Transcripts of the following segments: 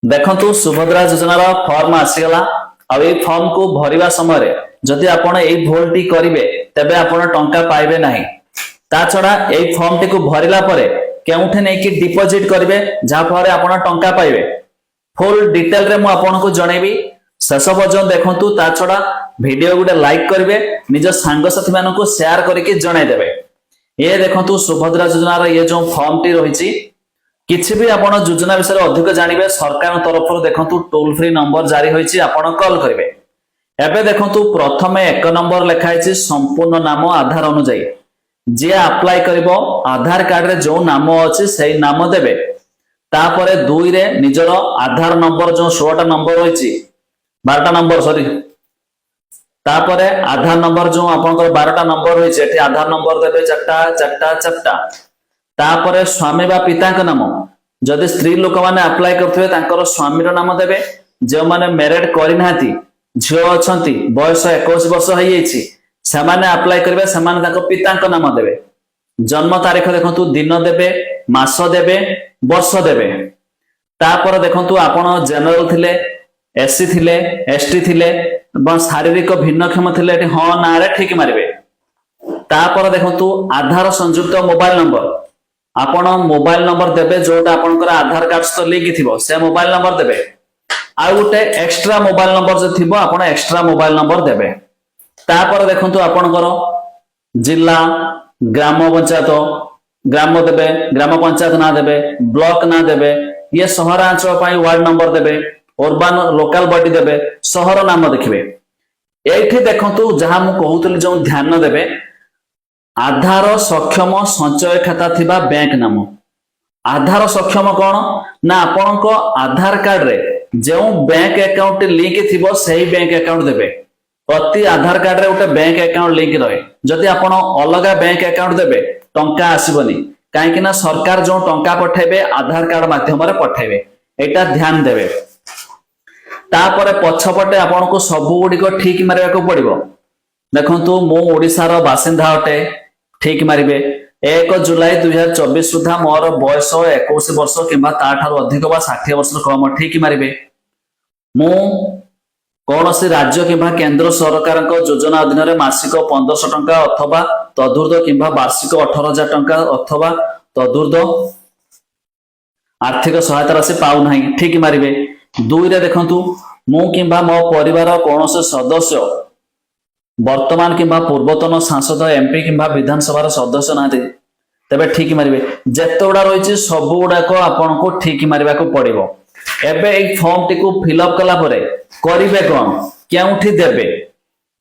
देखंतु सुभद्रा योजनार फॉर्म आसीगला आ ए फॉर्म को भरिबा समय जदि आपण ए भूलटी करिवे तबे आपण टंका पाइबे नाही। ता छडा ए फॉर्म टी को भरिला परे केउठे नै कि डिपॉजिट करिवे जा फरे आपण टंका पाइबे। फुल डिटेल रे मु आपण को जणेबी शेष पर्यंत देखंतु। ता छडा वीडियो गुटे लाइक करिवे निज सांग साथी मानको को शेयर करके जणाई देबे। ये देखंतु सुभद्रा योजनार ये जो फॉर्म टी रहिछि किछि भी आपण योजना विषय अधिक जानिबे सरकार तरफ देखंतु टोल फ्री नंबर जारी होईछि आपण कॉल करिवे। एबे देखंतु प्रथमे 1 नंबर लिखाइछि संपूर्ण नाम आधार अनुसार जे अप्लाई करिवो आधार कार्ड रे जो नाम अछि सेही नाम देबे। तापरे 2 रे निजरो आधार नंबर जो 16टा नंबर होईछि 12टा नंबर सॉरी तापरे आधार नंबर जो आपनकर 12टा नंबर होईछि एठी आधार नंबर देबे 4टा। तापरे स्वामी बा पिता का नाम जदि स्त्री लोक माने अप्लाई करथिबे तांकर स्वामी रो नाम देबे। जे माने मैरिड करि नाथि झियो अछंती बयस 21 वर्ष होई जाईछि से माने अप्लाई करबे से माने तांको पिता का नाम देबे। जन्म तारीख देखंतु दिन देबे मास देबे वर्ष देबे। तापर देखंतु आपण जनरल थिले एससी थिले एसटी थिले बा शारीरिक भिन्नक्षम थिले एठी ह ना रे ठीक मारिबे। तापर देखंतु आधार संयुक्त मोबाइल नंबर आपण मोबाइल नंबर देबे जोटा आपनकर आधार कार्ड सहित लिंक थिबो से मोबाइल नंबर देबे। आ गोटे एक्स्ट्रा मोबाइल नंबर जे थिबो आपण एक्स्ट्रा मोबाइल नंबर देबे। तापर देखंतु आपनकर जिला ग्राम पंचायत ग्राम देबे ग्राम पंचायत ना देबे ब्लॉक ना देबे। ये सहरांचल पई वार्ड नंबर देबे अर्बन लोकल बॉडी देबे शहर नाम देखिबे। एठी देखंतु जहां मु कहउतली जो ध्यान देबे आधार सक्षम संचय खाता थिबा बैंक नाम। आधार सक्षम कौन ना आपन को आधार कार्ड रे जो बैंक अकाउंट लिंक थिबो सही बैंक अकाउंट देबे। प्रति आधार कार्ड रे उटे बैंक अकाउंट लिंक रहे। जदि आपन अलगा बैंक अकाउंट देबे टंका आसीबनी काहे कि ना सरकार जो टंका पठाइबे आधार कार्ड माध्यम रे पठाइबे एटा ध्यान देबे। तापरे पछपटे आपन को सब गुडी को ठीक मारिबा को पड़िबो। देखंतु मो ओडिसा रो बासिंदा अटे ठीक मारिबे। 1 जुलाई 2024 सुधा मोर बयस 21 वर्ष किंबा ताठार अधिक बा 60 वर्ष कम ठीक मारिबे। मु कौनसी राज्य किंबा केंद्र सरकार योजना अधीन रे मासिक 1500 टंका अथवा तदुर्ध किंबा वार्षिक 18,000 टंका अथवा तदुर्ध आर्थिक सहायता राशि पाउ नाही ठीक मारिबे। 2 रे देखंतु मु किंबा मो परिवार कौनसी सदस्य वर्तमान किंबा पूर्वतन सांसद एमपी किंबा विधानसभा सदस्य नाते तबे ठीक मारिबे। जेते गुडा रहिछि सब गुडा को आपन को ठीक मारिबा को पड़िबो। एबे ए फॉर्म टी को फिल अप कला परे करिवे कोन केउठी देबे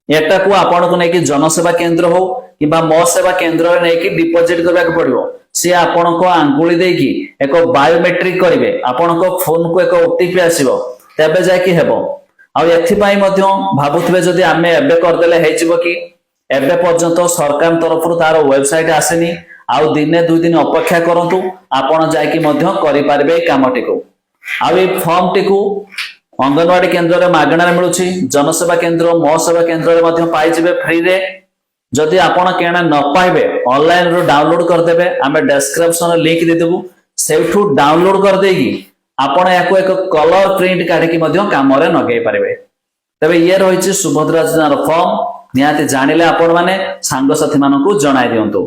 एटा को आपन को नै कि जनसेवा केंद्र हो किंबा मो सेवा केंद्र रे नै कि डिपॉजिट करबा को पड़िबो। से आपन को आंगुली दे कि एक बायोमेट्रिक करिवे आपन को फोन को एक ओटीपी आसीबो तबे जाय कि हेबो। आ एथिपाई मध्य भाबुथिबे जदि आमे एबे करदेले हेजिबो कि एबे पर्यंत सरकार तरफ तार वेबसाइट आसेनी। आउ दिने 2 दिन अपेक्षा करंतु आपण जाय कि मध्य करि पारबे कामटी को। आ ए फॉर्म टी को अंगनवाड़ी केंद्र रे मागणा रे मिलुछि जनसेवा केंद्र मो सेवा केंद्र रे मध्य पाइ जिबे फ्री रे। जदि आपण केना न पाइबे ऑनलाइन रो डाउनलोड कर देबे आमे डिस्क्रिप्शन लिंक दे देबु सेठू डाउनलोड कर देगी आपण याको एक कलर प्रिंट काढी कि मध्य काम रे नगेई पारिबे। तबे ये रहिछि सुभद्रा योजनार फॉर्म निहाती जानिले आपण माने सांग साथी मानकु जणाई दियंतु।